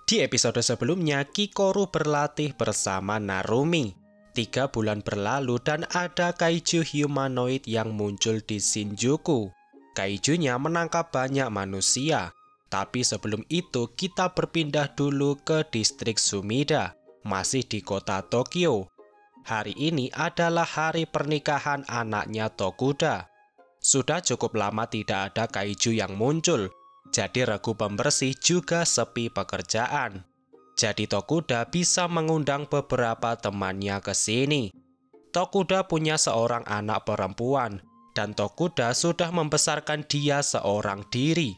Di episode sebelumnya, Kikoru berlatih bersama Narumi. 3 bulan berlalu dan ada kaiju humanoid yang muncul di Shinjuku. Kaijunya menangkap banyak manusia. Tapi sebelum itu kita berpindah dulu ke distrik Sumida, masih di kota Tokyo. Hari ini adalah hari pernikahan anaknya Tokuda. Sudah cukup lama tidak ada kaiju yang muncul, jadi regu pembersih juga sepi pekerjaan. Jadi Tokuda bisa mengundang beberapa temannya ke sini. Tokuda punya seorang anak perempuan, dan Tokuda sudah membesarkan dia seorang diri.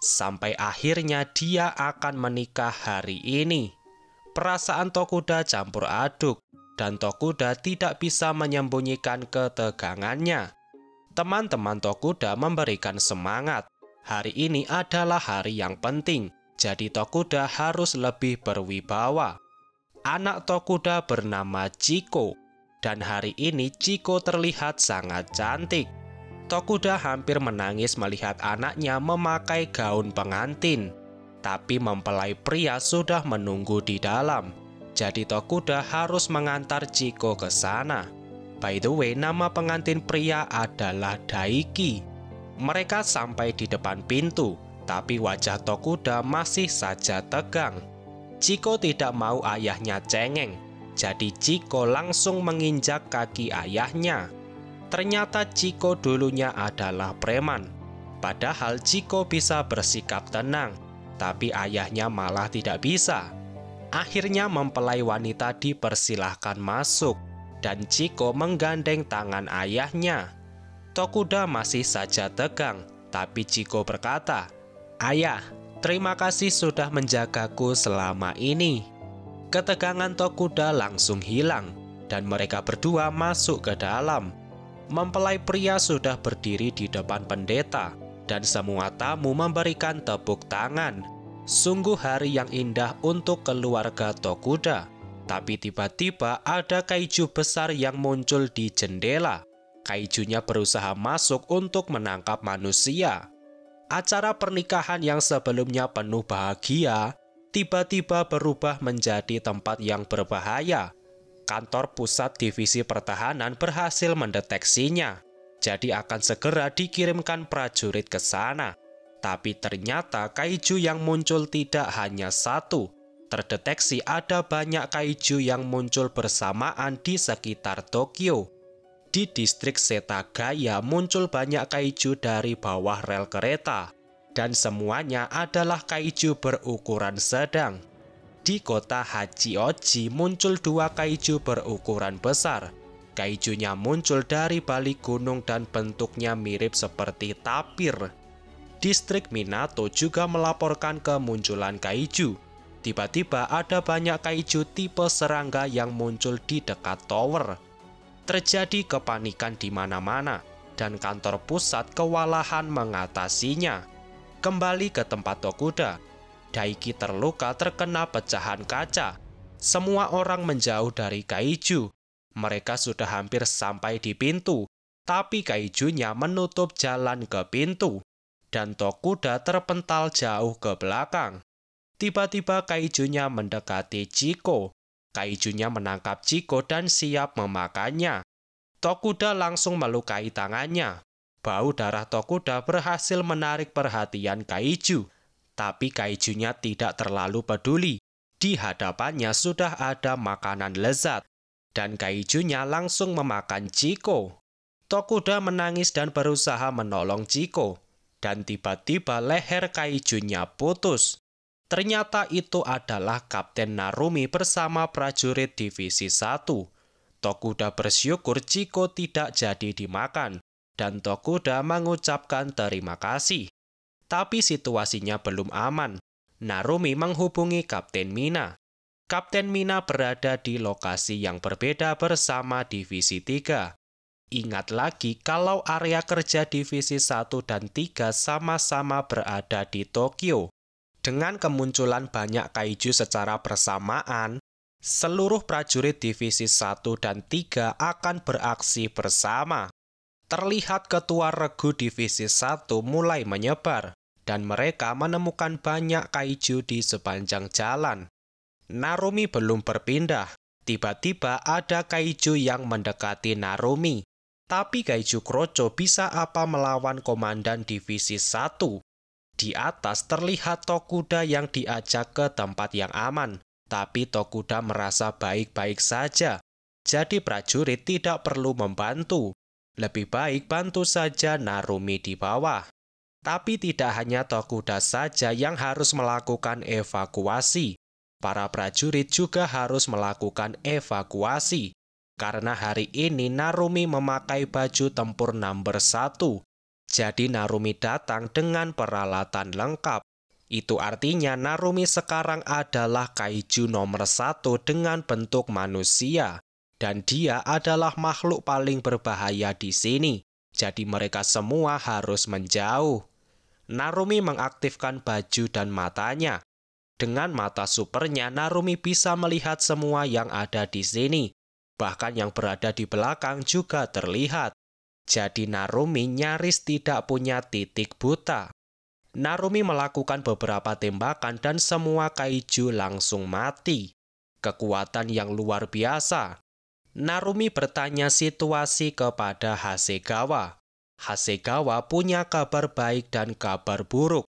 Sampai akhirnya dia akan menikah hari ini. Perasaan Tokuda campur aduk, dan Tokuda tidak bisa menyembunyikan ketegangannya. Teman-teman Tokuda memberikan semangat. Hari ini adalah hari yang penting, jadi Tokuda harus lebih berwibawa. Anak Tokuda bernama Chiko, dan hari ini Chiko terlihat sangat cantik. Tokuda hampir menangis melihat anaknya memakai gaun pengantin. Tapi mempelai pria sudah menunggu di dalam, jadi Tokuda harus mengantar Chiko ke sana. By the way, nama pengantin pria adalah Daiki. Mereka sampai di depan pintu, tapi wajah Tokuda masih saja tegang. Chiko tidak mau ayahnya cengeng, jadi Chiko langsung menginjak kaki ayahnya. Ternyata Chiko dulunya adalah preman. Padahal Chiko bisa bersikap tenang, tapi ayahnya malah tidak bisa. Akhirnya mempelai wanita dipersilahkan masuk, dan Chiko menggandeng tangan ayahnya. Tokuda masih saja tegang, tapi Chiko berkata, "Ayah, terima kasih sudah menjagaku selama ini." Ketegangan Tokuda langsung hilang, dan mereka berdua masuk ke dalam. Mempelai pria sudah berdiri di depan pendeta, dan semua tamu memberikan tepuk tangan. Sungguh hari yang indah untuk keluarga Tokuda. Tapi tiba-tiba ada kaiju besar yang muncul di jendela. Kaijunya berusaha masuk untuk menangkap manusia. Acara pernikahan yang sebelumnya penuh bahagia, tiba-tiba berubah menjadi tempat yang berbahaya. Kantor pusat divisi pertahanan berhasil mendeteksinya, jadi akan segera dikirimkan prajurit ke sana. Tapi ternyata kaiju yang muncul tidak hanya satu. Terdeteksi ada banyak kaiju yang muncul bersamaan di sekitar Tokyo. Di distrik Setagaya muncul banyak kaiju dari bawah rel kereta, dan semuanya adalah kaiju berukuran sedang. Di kota Hachioji muncul 2 kaiju berukuran besar. Kaijunya muncul dari balik gunung dan bentuknya mirip seperti tapir. Distrik Minato juga melaporkan kemunculan kaiju. Tiba-tiba ada banyak kaiju tipe serangga yang muncul di dekat tower. Terjadi kepanikan di mana-mana, dan kantor pusat kewalahan mengatasinya. Kembali ke tempat Tokuda, Daiki terluka terkena pecahan kaca. Semua orang menjauh dari kaiju. Mereka sudah hampir sampai di pintu, tapi kaijunya menutup jalan ke pintu, dan Tokuda terpental jauh ke belakang. Tiba-tiba kaijunya mendekati Chiko. Kaijunya menangkap Chiko dan siap memakannya. Tokuda langsung melukai tangannya. Bau darah Tokuda berhasil menarik perhatian kaiju. Tapi kaijunya tidak terlalu peduli. Di hadapannya sudah ada makanan lezat. Dan kaijunya langsung memakan Chiko. Tokuda menangis dan berusaha menolong Chiko. Dan tiba-tiba leher kaijunya putus. Ternyata itu adalah Kapten Narumi bersama prajurit Divisi 1. Tokuda bersyukur Chiko tidak jadi dimakan, dan Tokuda mengucapkan terima kasih. Tapi situasinya belum aman. Narumi menghubungi Kapten Mina. Kapten Mina berada di lokasi yang berbeda bersama Divisi 3. Ingat lagi kalau area kerja Divisi 1 dan 3 sama-sama berada di Tokyo. Dengan kemunculan banyak kaiju secara bersamaan, seluruh prajurit Divisi 1 dan 3 akan beraksi bersama. Terlihat ketua regu Divisi 1 mulai menyebar, dan mereka menemukan banyak kaiju di sepanjang jalan. Narumi belum berpindah. Tiba-tiba ada kaiju yang mendekati Narumi. Tapi kaiju Kroco bisa apa melawan komandan divisi 1? Di atas terlihat Tokuda yang diajak ke tempat yang aman. Tapi Tokuda merasa baik-baik saja. Jadi prajurit tidak perlu membantu. Lebih baik bantu saja Narumi di bawah. Tapi tidak hanya Tokuda saja yang harus melakukan evakuasi. Para prajurit juga harus melakukan evakuasi. Karena hari ini Narumi memakai baju tempur nomor 1. Jadi Narumi datang dengan peralatan lengkap. Itu artinya Narumi sekarang adalah kaiju nomor 1 dengan bentuk manusia. Dan dia adalah makhluk paling berbahaya di sini. Jadi mereka semua harus menjauh. Narumi mengaktifkan baju dan matanya. Dengan mata supernya, Narumi bisa melihat semua yang ada di sini. Bahkan yang berada di belakang juga terlihat. Jadi Narumi nyaris tidak punya titik buta. Narumi melakukan beberapa tembakan dan semua kaiju langsung mati. Kekuatan yang luar biasa. Narumi bertanya situasi kepada Hasegawa. Hasegawa punya kabar baik dan kabar buruk.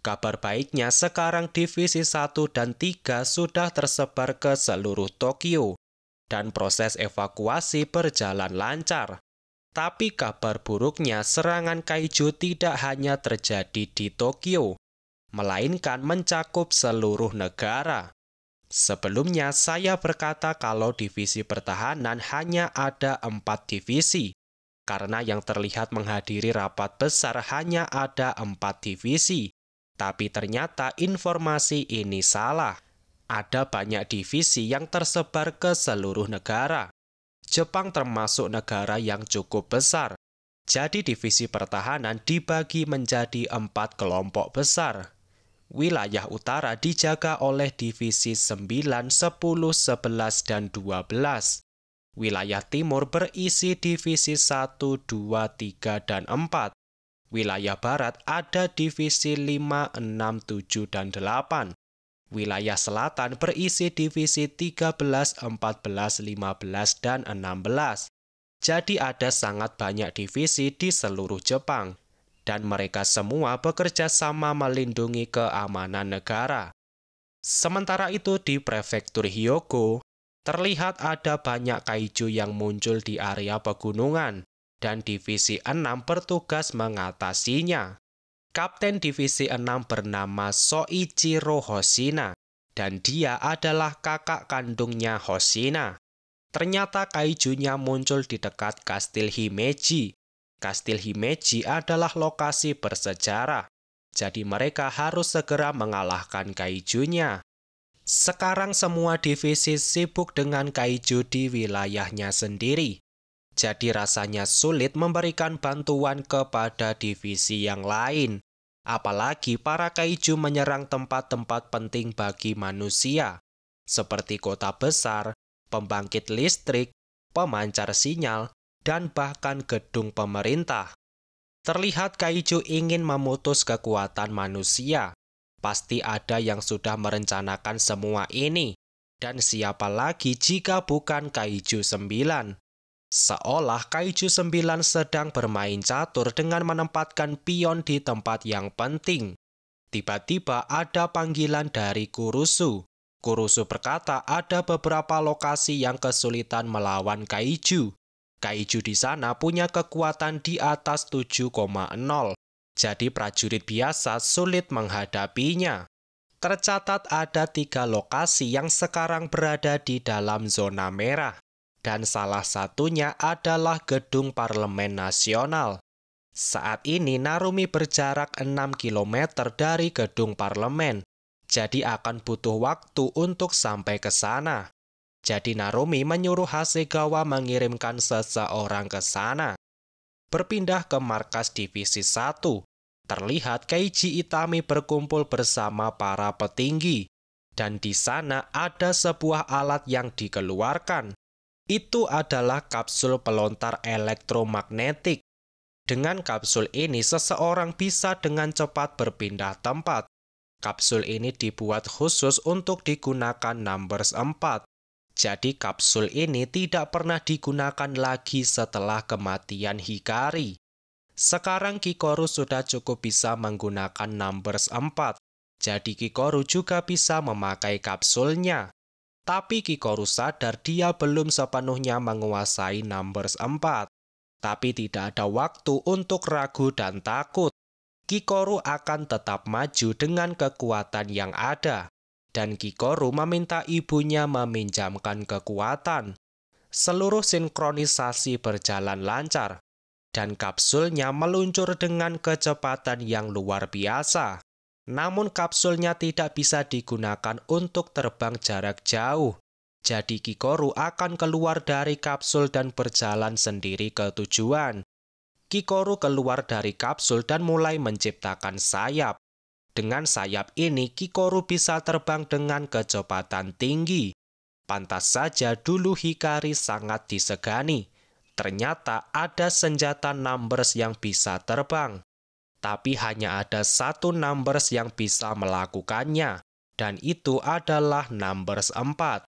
Kabar baiknya sekarang divisi 1 dan 3 sudah tersebar ke seluruh Tokyo. Dan proses evakuasi berjalan lancar. Tapi kabar buruknya serangan kaiju tidak hanya terjadi di Tokyo, melainkan mencakup seluruh negara. Sebelumnya saya berkata kalau divisi pertahanan hanya ada 4 divisi. Karena yang terlihat menghadiri rapat besar hanya ada 4 divisi. Tapi ternyata informasi ini salah. Ada banyak divisi yang tersebar ke seluruh negara. Jepang termasuk negara yang cukup besar. Jadi divisi pertahanan dibagi menjadi 4 kelompok besar. Wilayah utara dijaga oleh divisi 9, 10, 11, dan 12. Wilayah timur berisi divisi 1, 2, 3, dan 4. Wilayah barat ada divisi 5, 6, 7, dan 8. Wilayah selatan berisi divisi 13, 14, 15, dan 16. Jadi ada sangat banyak divisi di seluruh Jepang. Dan mereka semua bekerja sama melindungi keamanan negara. Sementara itu di prefektur Hyogo, terlihat ada banyak kaiju yang muncul di area pegunungan. Dan divisi 6 bertugas mengatasinya. Kapten divisi 6 bernama Soichiro Hoshina, dan dia adalah kakak kandungnya Hoshina. Ternyata kaijunya muncul di dekat Kastil Himeji. Kastil Himeji adalah lokasi bersejarah, jadi mereka harus segera mengalahkan kaijunya. Sekarang semua divisi sibuk dengan kaiju di wilayahnya sendiri. Jadi rasanya sulit memberikan bantuan kepada divisi yang lain. Apalagi para kaiju menyerang tempat-tempat penting bagi manusia, seperti kota besar, pembangkit listrik, pemancar sinyal, dan bahkan gedung pemerintah. Terlihat kaiju ingin memutus kekuatan manusia. Pasti ada yang sudah merencanakan semua ini. Dan siapa lagi jika bukan kaiju 9? Seolah kaiju 9 sedang bermain catur dengan menempatkan pion di tempat yang penting. Tiba-tiba ada panggilan dari Kurusu. Kurusu berkata ada beberapa lokasi yang kesulitan melawan kaiju. Kaiju di sana punya kekuatan di atas 7,0. Jadi prajurit biasa sulit menghadapinya. Tercatat ada 3 lokasi yang sekarang berada di dalam zona merah. Dan salah satunya adalah Gedung Parlemen Nasional. Saat ini Narumi berjarak 6 km dari Gedung Parlemen, jadi akan butuh waktu untuk sampai ke sana. Jadi Narumi menyuruh Hasegawa mengirimkan seseorang ke sana. Berpindah ke markas divisi 1, terlihat Keiji Itami berkumpul bersama para petinggi. Dan di sana ada sebuah alat yang dikeluarkan. Itu adalah kapsul pelontar elektromagnetik. Dengan kapsul ini, seseorang bisa dengan cepat berpindah tempat. Kapsul ini dibuat khusus untuk digunakan Numbers 4. Jadi kapsul ini tidak pernah digunakan lagi setelah kematian Hikari. Sekarang Kikoru sudah cukup bisa menggunakan Numbers 4. Jadi Kikoru juga bisa memakai kapsulnya. Tapi Kikoru sadar dia belum sepenuhnya menguasai Numbers 4. Tapi tidak ada waktu untuk ragu dan takut. Kikoru akan tetap maju dengan kekuatan yang ada. Dan Kikoru meminta ibunya meminjamkan kekuatan. Seluruh sinkronisasi berjalan lancar. Dan kapsulnya meluncur dengan kecepatan yang luar biasa. Namun kapsulnya tidak bisa digunakan untuk terbang jarak jauh. Jadi Kikoru akan keluar dari kapsul dan berjalan sendiri ke tujuan. Kikoru keluar dari kapsul dan mulai menciptakan sayap. Dengan sayap ini, Kikoru bisa terbang dengan kecepatan tinggi. Pantas saja dulu Hikari sangat disegani. Ternyata ada senjata Numbers yang bisa terbang. Tapi hanya ada satu Numbers yang bisa melakukannya. Dan itu adalah Numbers 4.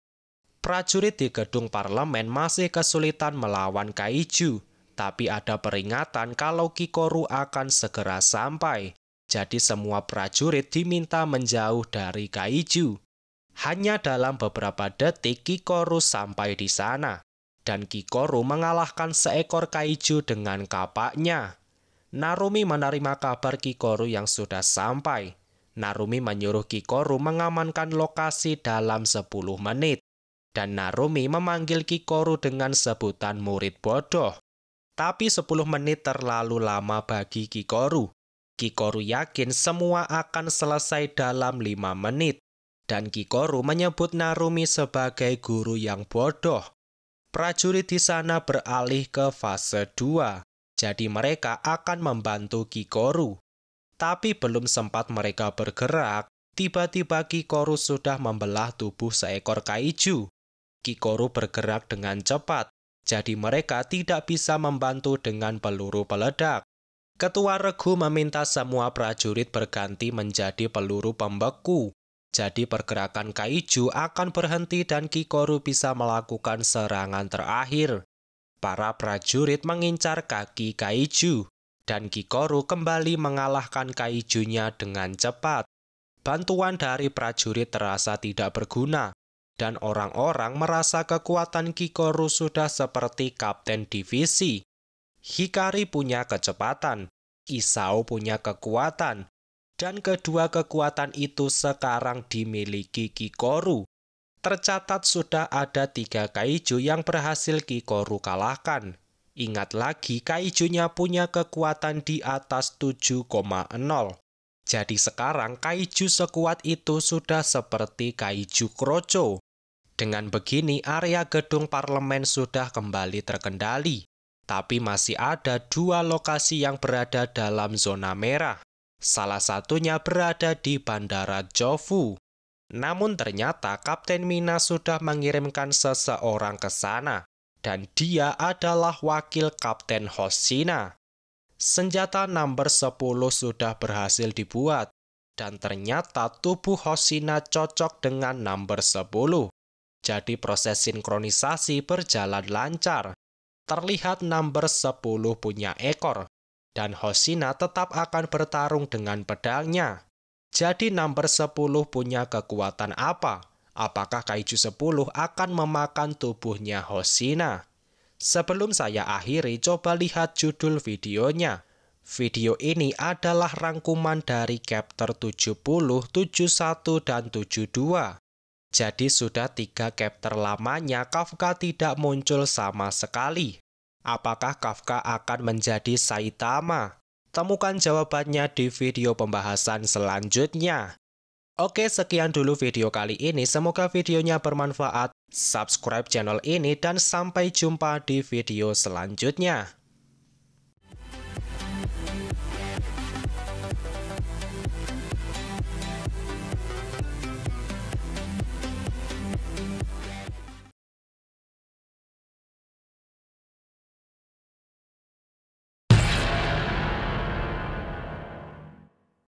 Prajurit di gedung parlemen masih kesulitan melawan kaiju. Tapi ada peringatan kalau Kikoru akan segera sampai. Jadi semua prajurit diminta menjauh dari kaiju. Hanya dalam beberapa detik Kikoru sampai di sana. Dan Kikoru mengalahkan seekor kaiju dengan kapaknya. Narumi menerima kabar Kikoru yang sudah sampai. Narumi menyuruh Kikoru mengamankan lokasi dalam 10 menit. Dan Narumi memanggil Kikoru dengan sebutan murid bodoh. Tapi 10 menit terlalu lama bagi Kikoru. Kikoru yakin semua akan selesai dalam 5 menit. Dan Kikoru menyebut Narumi sebagai guru yang bodoh. Prajurit di sana beralih ke fase 2. Jadi mereka akan membantu Kikoru. Tapi belum sempat mereka bergerak, tiba-tiba Kikoru sudah membelah tubuh seekor kaiju. Kikoru bergerak dengan cepat, jadi mereka tidak bisa membantu dengan peluru peledak. Ketua regu meminta semua prajurit berganti menjadi peluru pembeku. Jadi pergerakan kaiju akan berhenti dan Kikoru bisa melakukan serangan terakhir. Para prajurit mengincar kaki kaiju. Dan Kikoru kembali mengalahkan kaijunya dengan cepat. Bantuan dari prajurit terasa tidak berguna. Dan orang-orang merasa kekuatan Kikoru sudah seperti kapten divisi. Hikari punya kecepatan. Isao punya kekuatan. Dan kedua kekuatan itu sekarang dimiliki Kikoru. Tercatat sudah ada 3 kaiju yang berhasil Kikoru kalahkan. Ingat lagi kaijunya punya kekuatan di atas 7,0. Jadi sekarang kaiju sekuat itu sudah seperti kaiju Kroco. Dengan begini area gedung parlemen sudah kembali terkendali. Tapi masih ada 2 lokasi yang berada dalam zona merah. Salah satunya berada di Bandara Jofu. Namun ternyata Kapten Mina sudah mengirimkan seseorang ke sana. Dan dia adalah wakil Kapten Hoshina. Senjata nomor 10 sudah berhasil dibuat. Dan ternyata tubuh Hoshina cocok dengan nomor 10. Jadi proses sinkronisasi berjalan lancar. Terlihat nomor 10 punya ekor. Dan Hoshina tetap akan bertarung dengan pedangnya. Jadi nomor 10 punya kekuatan apa? Apakah kaiju 10 akan memakan tubuhnya Hoshina? Sebelum saya akhiri, coba lihat judul videonya. Video ini adalah rangkuman dari chapter 70, 71, dan 72. Jadi sudah 3 chapter lamanya Kafka tidak muncul sama sekali. Apakah Kafka akan menjadi Saitama? Temukan jawabannya di video pembahasan selanjutnya. Oke, sekian dulu video kali ini. Semoga videonya bermanfaat. Subscribe channel ini dan sampai jumpa di video selanjutnya.